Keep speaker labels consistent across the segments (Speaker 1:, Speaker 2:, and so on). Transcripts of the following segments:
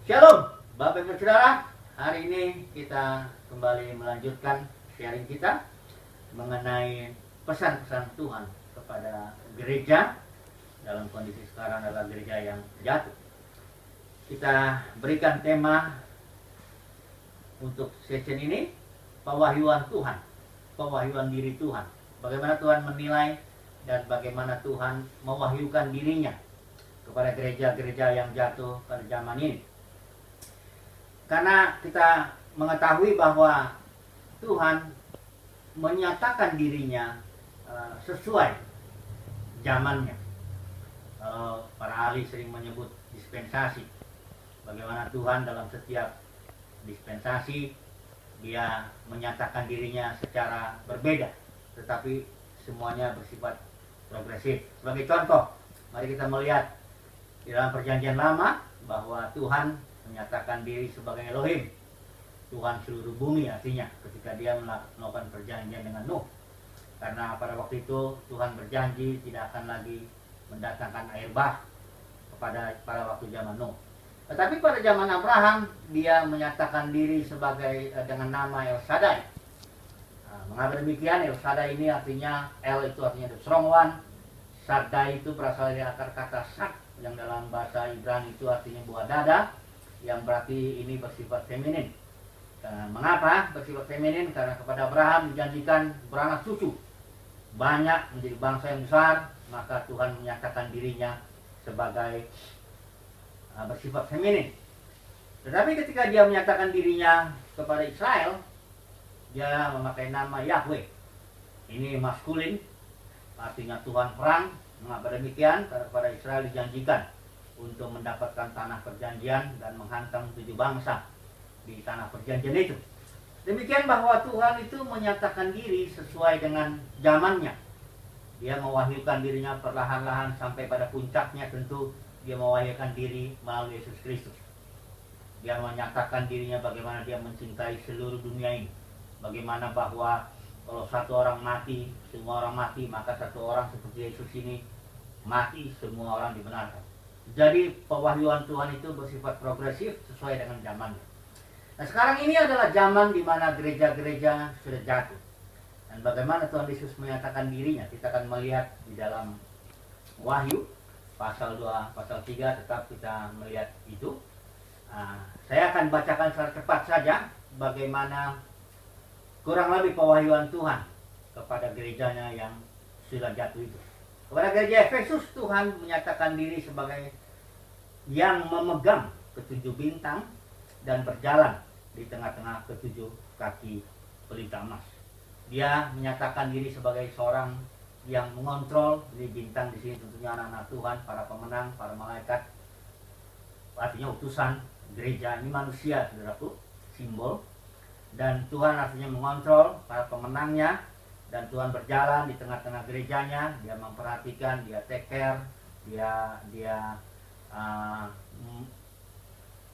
Speaker 1: Shalom, Bapak Ibu Saudara. Hari ini kita kembali melanjutkan sharing kita mengenai pesan-pesan Tuhan kepada gereja dalam kondisi sekarang adalah gereja yang jatuh. Kita berikan tema untuk session ini, pewahyuan Tuhan, pewahyuan diri Tuhan. Bagaimana Tuhan menilai dan bagaimana Tuhan mewahyukan dirinya kepada gereja-gereja yang jatuh pada zaman ini. Karena kita mengetahui bahwa Tuhan menyatakan dirinya sesuai zamannya. Para ahli sering menyebut dispensasi. Bagaimana Tuhan dalam setiap dispensasi dia menyatakan dirinya secara berbeda, tetapi semuanya bersifat progresif. Sebagai contoh, mari kita melihat di dalam perjanjian lama bahwa Tuhan menyatakan diri sebagai Elohim, Tuhan seluruh bumi, artinya ketika dia melakukan perjanjian dengan Nuh. Karena pada waktu itu Tuhan berjanji tidak akan lagi mendatangkan air bah pada waktu zaman Nuh. Tetapi pada zaman Abraham dia menyatakan diri sebagai dengan nama El Shaddai. Mengapa demikian? El Shaddai ini artinya El itu artinya the strong one, Shaddai itu berasal dari akar kata Shad yang dalam bahasa Ibrani itu artinya buah dada, yang berarti ini bersifat feminin. Mengapa bersifat feminin? Karena kepada Abraham dijanjikan beranak cucu, banyak, menjadi bangsa yang besar. Maka Tuhan menyatakan dirinya sebagai bersifat feminin. Tetapi ketika dia menyatakan dirinya kepada Israel, dia memakai nama Yahweh. Ini maskulin, artinya Tuhan perang. Mengapa demikian? Karena kepada Israel dijanjikan untuk mendapatkan tanah perjanjian dan menghantam 7 bangsa di tanah perjanjian itu. Demikian bahwa Tuhan itu menyatakan diri sesuai dengan zamannya. Dia mewahyukan dirinya perlahan-lahan sampai pada puncaknya tentu dia mewahyukan diri melalui Yesus Kristus. Dia menyatakan dirinya bagaimana dia mencintai seluruh dunia ini. Bagaimana bahwa kalau satu orang mati, semua orang mati, maka satu orang seperti Yesus ini mati, semua orang dibenarkan. Jadi pewahyuan Tuhan itu bersifat progresif sesuai dengan zamannya. Nah, sekarang ini adalah zaman di mana gereja-gereja sudah jatuh. Dan bagaimana Tuhan Yesus menyatakan dirinya, kita akan melihat di dalam Wahyu pasal 2, pasal 3, tetap kita melihat itu. Saya akan bacakan secara cepat saja bagaimana kurang lebih pewahyuan Tuhan kepada gerejanya yang sudah jatuh itu. Kepada gereja Efesus, Tuhan menyatakan diri sebagai yang memegang ketujuh bintang dan berjalan di tengah-tengah ketujuh kaki pelita emas. Dia menyatakan diri sebagai seorang yang mengontrol di bintang di sini tentunya anak-anak Tuhan, para pemenang, para malaikat, artinya utusan gereja ini manusia, saudaraku, simbol. Dan Tuhan artinya mengontrol para pemenangnya. Dan Tuhan berjalan di tengah-tengah gerejanya, dia memperhatikan, dia take care, dia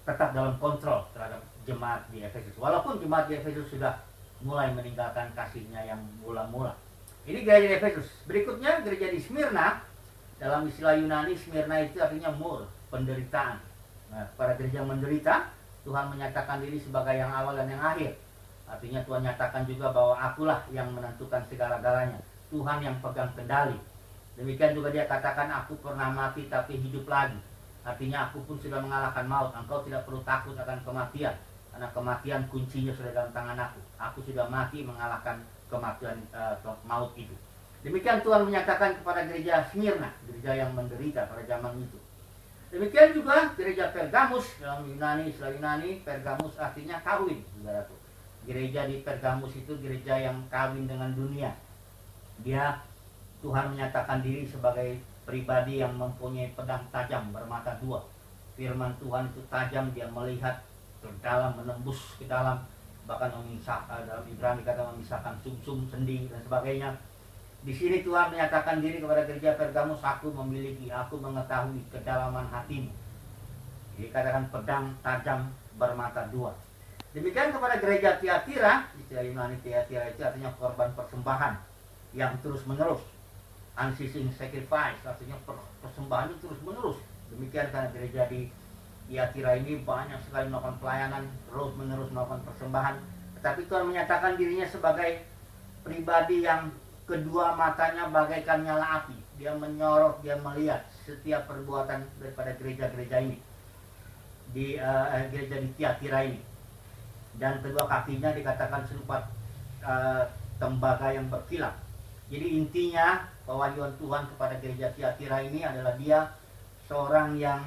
Speaker 1: tetap dalam kontrol terhadap jemaat di Efesus. Walaupun jemaat di Efesus sudah mulai meninggalkan kasihnya yang mula-mula. Ini gereja di Efesus. Berikutnya gereja di Smyrna. Dalam istilah Yunani, Smyrna itu artinya mur, penderitaan. Nah, para gereja yang menderita, Tuhan menyatakan diri sebagai yang awal dan yang akhir. Artinya Tuhan nyatakan juga bahwa akulah yang menentukan segala-galanya. Tuhan yang pegang kendali. Demikian juga dia katakan, aku pernah mati tapi hidup lagi. Artinya aku pun sudah mengalahkan maut. Engkau tidak perlu takut akan kematian. Karena kematian kuncinya sudah dalam tangan aku. Aku sudah mati mengalahkan kematian maut itu. Demikian Tuhan menyatakan kepada gereja Smyrna, gereja yang menderita pada zaman itu. Demikian juga gereja Pergamus dalam Yunani, istilah Yunani, Pergamus artinya kawin, saudaraku. Gereja di Pergamus itu gereja yang kawin dengan dunia. Tuhan menyatakan diri sebagai pribadi yang mempunyai pedang tajam bermata dua. Firman Tuhan itu tajam, dia melihat ke dalam, menembus ke dalam, bahkan memisahkan, dalam Ibrani kata memisahkan sumsum, sendi dan sebagainya. Di sini Tuhan menyatakan diri kepada gereja Pergamus, aku mengetahui kedalaman hatimu. Jadi katakan pedang tajam bermata dua. Demikian kepada gereja Tiatira, istilah Yunani Tiatira itu artinya korban persembahan yang terus menerus. Unceasing sacrifice artinya persembahan itu terus menerus. Demikian karena gereja di Tiatira ini banyak sekali melakukan pelayanan, terus menerus melakukan persembahan. Tetapi Tuhan menyatakan dirinya sebagai pribadi yang kedua matanya bagaikan nyala api. Dia menyorot, dia melihat setiap perbuatan daripada gereja-gereja ini, di gereja di Tiatira ini. Dan kedua kakinya dikatakan serupa tembaga yang berkilat. Jadi intinya pewahyuan Tuhan kepada gereja Tiatira ini adalah dia seorang yang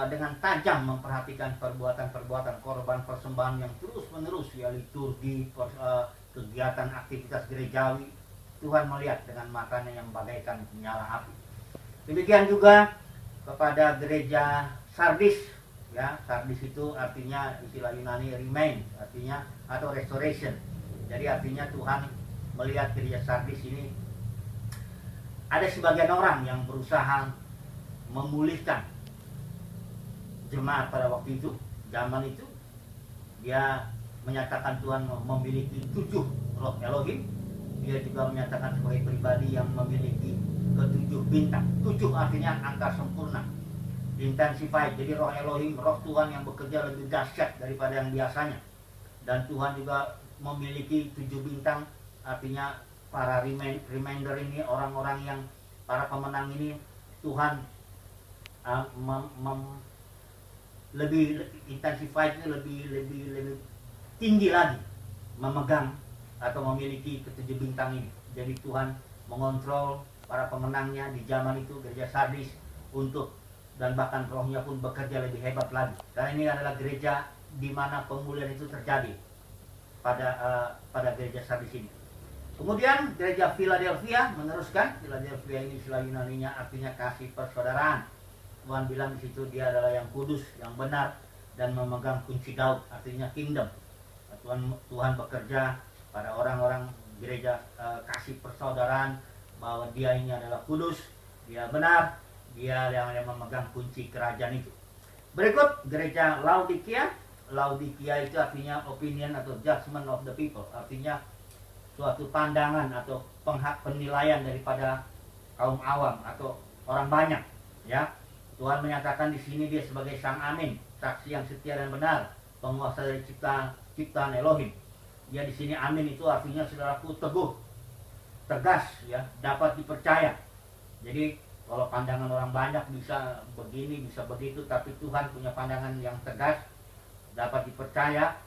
Speaker 1: dengan tajam memperhatikan perbuatan-perbuatan korban persembahan yang terus-menerus, ya, liturgi, kegiatan aktivitas gerejawi. Tuhan melihat dengan matanya yang bagaikan nyala api. Demikian juga kepada gereja Sardis, ya. Sardis itu artinya istilah Yunani remain, artinya atau restoration. Jadi artinya Tuhan melihat gereja Sardis ini ada sebagian orang yang berusaha memulihkan jemaat pada waktu itu. Zaman itu dia menyatakan Tuhan memiliki 7 roh Elohim. Dia juga menyatakan sebagai pribadi yang memiliki ke-7 bintang. 7 artinya angka sempurna, intensified. Jadi roh Elohim, roh Tuhan yang bekerja lebih dahsyat daripada yang biasanya. Dan Tuhan juga memiliki 7 bintang, artinya para remainder ini, orang-orang yang para pemenang ini, Tuhan lebih intensified, lebih tinggi lagi memegang atau memiliki ke-7 bintang ini. Jadi Tuhan mengontrol para pemenangnya di zaman itu, gereja Sardis, untuk, dan bahkan rohnya pun bekerja lebih hebat lagi. Karena ini adalah gereja di mana pemulihan itu terjadi pada gereja Sardis ini. Kemudian gereja Philadelphia meneruskan. Philadelphia ini istilah Yunaninya artinya kasih persaudaraan. Tuhan bilang di situ dia adalah yang kudus, yang benar, dan memegang kunci Daud, artinya kingdom. Tuhan bekerja pada orang-orang gereja kasih persaudaraan, bahwa dia ini adalah kudus, dia benar, dia yang memegang kunci kerajaan itu. Berikut gereja Laodikia. Laodikia itu artinya opinion atau judgment of the people, artinya suatu pandangan atau penilaian daripada kaum awam atau orang banyak, ya. Tuhan menyatakan di sini dia sebagai Sang Amin, saksi yang setia dan benar, penguasa dari ciptaan Elohim. Dia di sini Amin itu artinya saudaraku teguh, tegas, ya, dapat dipercaya. Jadi kalau pandangan orang banyak bisa begini, bisa begitu, tapi Tuhan punya pandangan yang tegas, dapat dipercaya,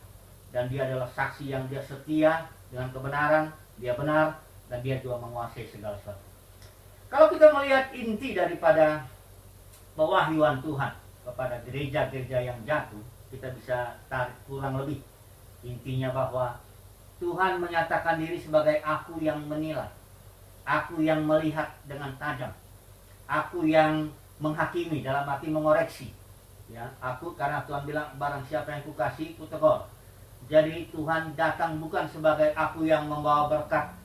Speaker 1: dan dia adalah saksi yang dia setia dengan kebenaran, dia benar, dan dia juga menguasai segala sesuatu. Kalau kita melihat inti daripada pewahyuan Tuhan kepada gereja-gereja yang jatuh, kita bisa tarik kurang lebih intinya bahwa Tuhan menyatakan diri sebagai aku yang menilai, aku yang melihat dengan tajam, aku yang menghakimi, dalam arti mengoreksi, ya. Aku, karena Tuhan bilang barang siapa yang kukasih kutegur. Jadi Tuhan datang bukan sebagai aku yang membawa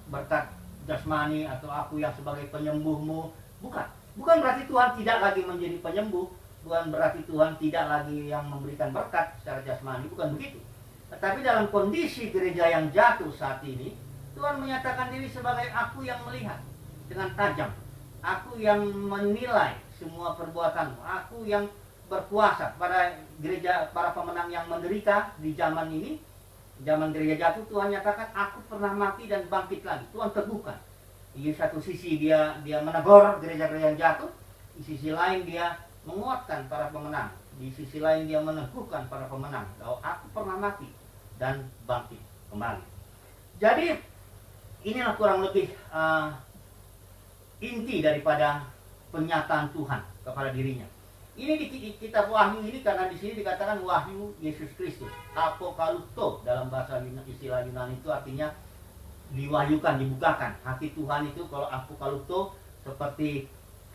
Speaker 1: berkat jasmani atau aku yang sebagai penyembuhmu, bukan. Bukan berarti Tuhan tidak lagi menjadi penyembuh, bukan berarti Tuhan tidak lagi yang memberikan berkat secara jasmani, bukan begitu. Tetapi dalam kondisi gereja yang jatuh saat ini, Tuhan menyatakan diri sebagai aku yang melihat dengan tajam, aku yang menilai semua perbuatanmu, aku yang berkuasa. Pada gereja, para pemenang yang menderita di zaman ini, zaman gereja jatuh, Tuhan nyatakan aku pernah mati dan bangkit lagi. Tuhan teguhkan. Di satu sisi dia menegur gereja-gereja yang jatuh, di sisi lain dia menguatkan para pemenang, di sisi lain dia meneguhkan para pemenang bahwa aku pernah mati dan bangkit kembali. Jadi inilah kurang lebih inti daripada penyataan Tuhan kepada dirinya. Ini di kitab Wahyu ini, karena di sini dikatakan Wahyu Yesus Kristus, apokalupto dalam bahasa istilah Yunani itu artinya diwahyukan, dibukakan. Hati Tuhan itu kalau apokalupto seperti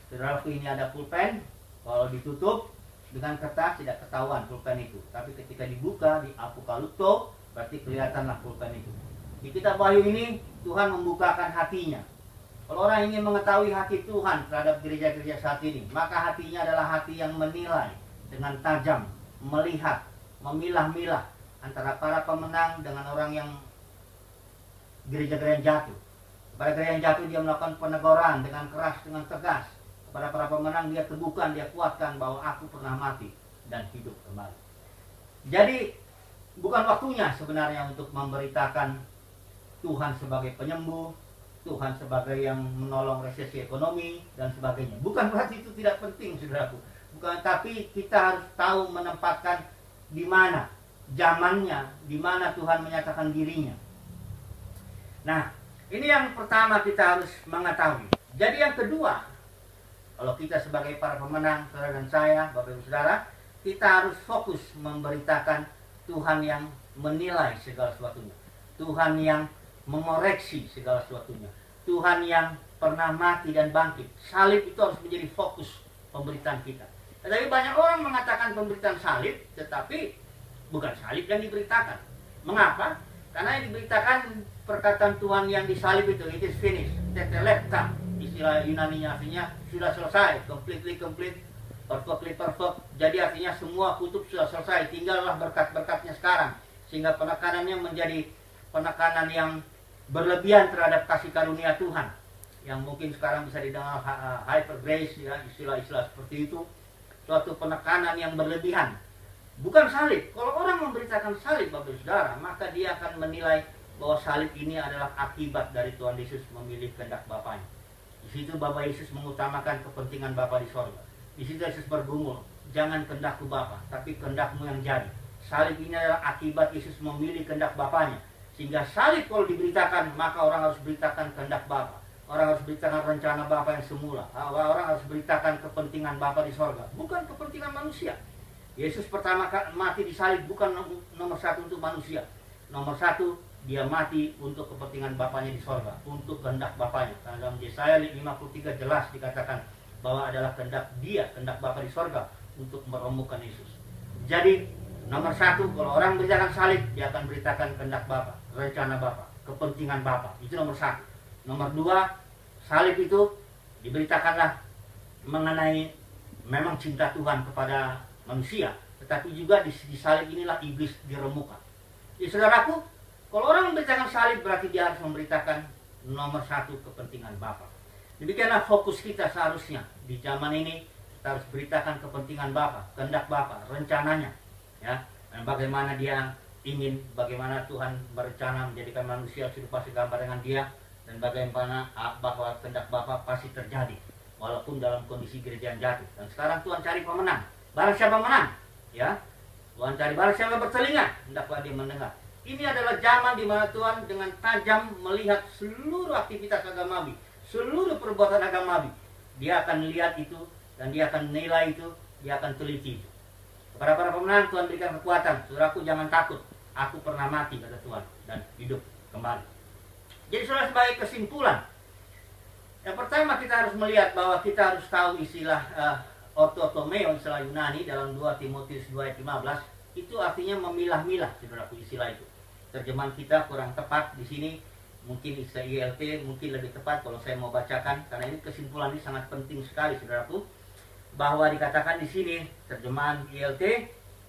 Speaker 1: saudaraku ini ada pulpen, kalau ditutup dengan kertas tidak ketahuan pulpen itu. Tapi ketika dibuka di apokalupto berarti kelihatanlah pulpen itu. Di kitab Wahyu ini Tuhan membukakan hatinya. Kalau orang ingin mengetahui hati Tuhan terhadap gereja-gereja saat ini, maka hatinya adalah hati yang menilai dengan tajam, melihat, memilah-milah antara para pemenang dengan orang yang gereja-gereja yang jatuh. Kepada gereja yang jatuh dia melakukan peneguran dengan keras, dengan tegas. Kepada para pemenang dia teguhkan, dia kuatkan bahwa aku pernah mati dan hidup kembali. Jadi bukan waktunya sebenarnya untuk memberitakan Tuhan sebagai penyembuh, Tuhan sebagai yang menolong resesi ekonomi dan sebagainya. Bukan berarti itu tidak penting, saudaraku. Bukan, tapi kita harus tahu menempatkan di mana zamannya, di mana Tuhan menyatakan dirinya. Nah, ini yang pertama kita harus mengetahui. Jadi yang kedua, kalau kita sebagai para pemenang, saudara dan saya, Bapak Ibu Saudara, kita harus fokus memberitakan Tuhan yang menilai segala sesuatunya, Tuhan yang mengoreksi segala sesuatunya, Tuhan yang pernah mati dan bangkit. Salib itu harus menjadi fokus pemberitaan kita. Tetapi banyak orang mengatakan pemberitaan salib, tetapi bukan salib yang diberitakan. Mengapa? Karena yang diberitakan perkataan Tuhan yang disalib itu, it is finished, tetelestai. Istilah Yunani-nya artinya sudah selesai, completely complete, perfectly perfect. Jadi artinya semua kutub sudah selesai, tinggallah berkat-berkatnya sekarang. Sehingga penekanannya menjadi penekanan yang berlebihan terhadap kasih karunia Tuhan, yang mungkin sekarang bisa didengar hyper grace, ya, istilah-istilah seperti itu. Suatu penekanan yang berlebihan. Bukan salib. Kalau orang memberitakan salib, Bapak Saudara, maka dia akan menilai bahwa salib ini adalah akibat dari Tuhan Yesus memilih kehendak Bapanya. Di situ Bapak Yesus mengutamakan kepentingan Bapa di sorga. Di situ Yesus bergumul, jangan kehendakku Bapa, tapi kehendakmu yang jadi. Salib ini adalah akibat Yesus memilih kehendak Bapanya. Sehingga salib kalau diberitakan, maka orang harus beritakan kehendak Bapa. Orang harus beritakan rencana Bapa yang semula. Orang harus beritakan kepentingan Bapa di sorga, bukan kepentingan manusia. Yesus pertama mati di salib bukan nomor satu untuk manusia. Nomor satu, dia mati untuk kepentingan Bapanya di sorga, untuk kehendak Bapanya. Karena dalam Yesaya 53 jelas dikatakan bahwa adalah kehendak dia, kehendak Bapa di sorga, untuk meremukkan Yesus. Jadi nomor satu, kalau orang beritakan salib, dia akan beritakan kehendak Bapa, rencana Bapa, kepentingan Bapa. Itu nomor satu. Nomor dua, salib itu diberitakanlah mengenai memang cinta Tuhan kepada manusia, tetapi juga di salib inilah iblis diremukkan. Ya saudaraku, kalau orang memberitakan salib berarti dia harus memberitakan nomor satu kepentingan Bapa. Demikianlah fokus kita seharusnya di zaman ini. Kita harus beritakan kepentingan Bapa, kehendak Bapa, rencananya, ya, dan bagaimana dia ingin, bagaimana Tuhan berencana menjadikan manusia serupa segambar dengan dia, dan bagaimana bahwa kehendak Bapa pasti terjadi walaupun dalam kondisi gereja yang jatuh. Dan sekarang Tuhan cari pemenang. Barang siapa menang, ya, Tuhan cari barang siapa bertelinga, hendaklah dia mendengar. Ini adalah zaman di mana Tuhan dengan tajam melihat seluruh aktivitas agamawi, seluruh perbuatan agamawi. Dia akan lihat itu, dan dia akan menilai itu, dia akan teliti itu. Kepada para pemenang Tuhan berikan kekuatan. Saudaraku, jangan takut, aku pernah mati, kata Tuhan, dan hidup kembali. Jadi saudara, sebagai kesimpulan, yang pertama kita harus melihat bahwa kita harus tahu istilah orthotomeo, istilah Yunani dalam 2 Timotius 2 ayat 15, itu artinya memilah-milah, saudaraku, istilah itu. Terjemahan kita kurang tepat di sini, mungkin istilah ILT mungkin lebih tepat kalau saya mau bacakan, karena ini kesimpulan ini sangat penting sekali, saudaraku, bahwa dikatakan di sini terjemahan ILT,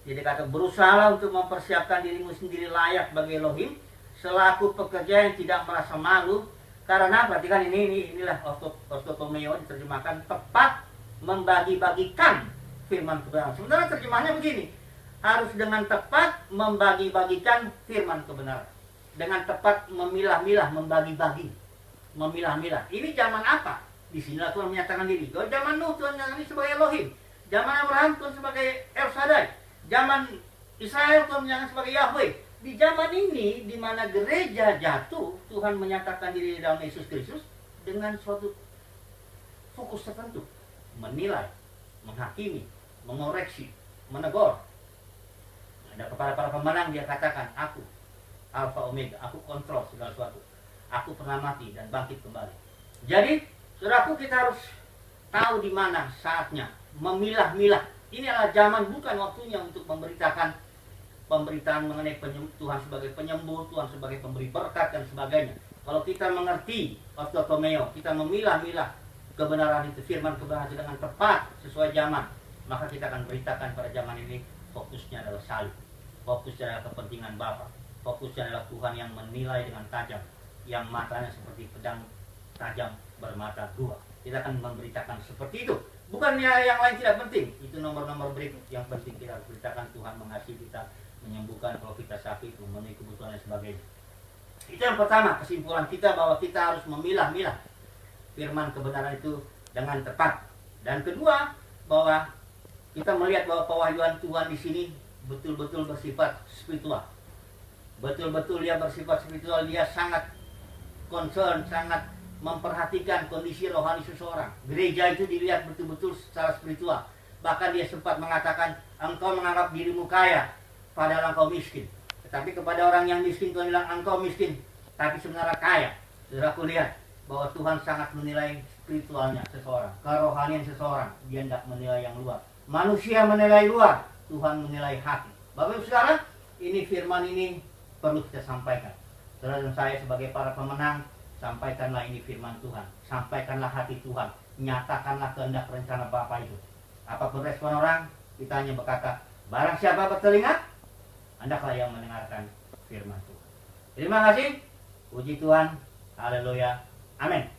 Speaker 1: jadi kata berusahalah untuk mempersiapkan dirimu sendiri layak bagi Elohim selaku pekerja yang tidak merasa malu, karena perhatikan inilah orthotomeo diterjemahkan tepat membagi-bagikan firman kebenaran. Sebenarnya terjemahannya begini, harus dengan tepat membagi-bagikan firman kebenaran, dengan tepat memilah-milah, membagi-bagi, memilah-milah. Ini zaman apa? Di sinilah Tuhan menyatakan diri. Kalau zaman Nuh Tuhan menyatakan diri sebagai Elohim, zaman Abraham Tuhan sebagai El Shaddai, zaman Israel Tuhan menyatakan sebagai Yahweh. Di zaman ini, di mana gereja jatuh, Tuhan menyatakan diri dalam Yesus Kristus dengan suatu fokus tertentu, menilai, menghakimi, mengoreksi, menegur. Dan kepada para pemenang dia katakan, aku Alfa Omega, aku kontrol segala sesuatu, aku pernah mati dan bangkit kembali. Jadi saudaraku, kita harus tahu di mana saatnya memilah-milah. Ini adalah zaman, bukan waktunya untuk memberitakan pemberitaan mengenai Tuhan sebagai penyembuh, Tuhan sebagai pemberi berkat dan sebagainya. Kalau kita mengerti orthotomeo, kita memilah-milah kebenaran itu, firman kebenaran itu dengan tepat sesuai zaman, maka kita akan beritakan pada zaman ini fokusnya adalah salib, fokusnya adalah kepentingan Bapa, fokusnya adalah Tuhan yang menilai dengan tajam, yang matanya seperti pedang tajam bermata dua. Kita akan memberitakan seperti itu Bukannya yang lain tidak penting, itu nomor-nomor berikut. Yang penting kita harus beritakan Tuhan mengasihi kita, menyembuhkan kalau kita sakit, memenuhi kebutuhan dan sebagainya. Itu yang pertama, kesimpulan kita bahwa kita harus memilah-milah firman kebenaran itu dengan tepat. Dan kedua, bahwa kita melihat bahwa pewahyuan Tuhan di sini betul-betul bersifat spiritual. Betul-betul dia bersifat spiritual, dia sangat concern, sangat memperhatikan kondisi rohani seseorang. Gereja itu dilihat betul-betul secara spiritual. Bahkan dia sempat mengatakan, engkau menganggap dirimu kaya, padahal engkau miskin. Tetapi kepada orang yang miskin Tuhan bilang, engkau miskin, tapi sebenarnya kaya. Saudaraku lihat bahwa Tuhan sangat menilai spiritualnya seseorang, kerohanian seseorang. Dia tidak menilai yang luar. Manusia menilai luar, Tuhan menilai hati. Bapak Ibu Saudara, ini firman ini perlu kita sampaikan. Saudara dan saya sebagai para pemenang, sampaikanlah ini firman Tuhan. Sampaikanlah hati Tuhan. Nyatakanlah kehendak rencana Bapa itu. Apapun respon orang, kita hanya berkata, barang siapa bertelinga, hendaklah yang mendengarkan firman Tuhan. Terima kasih. Puji Tuhan. Haleluya. Amin.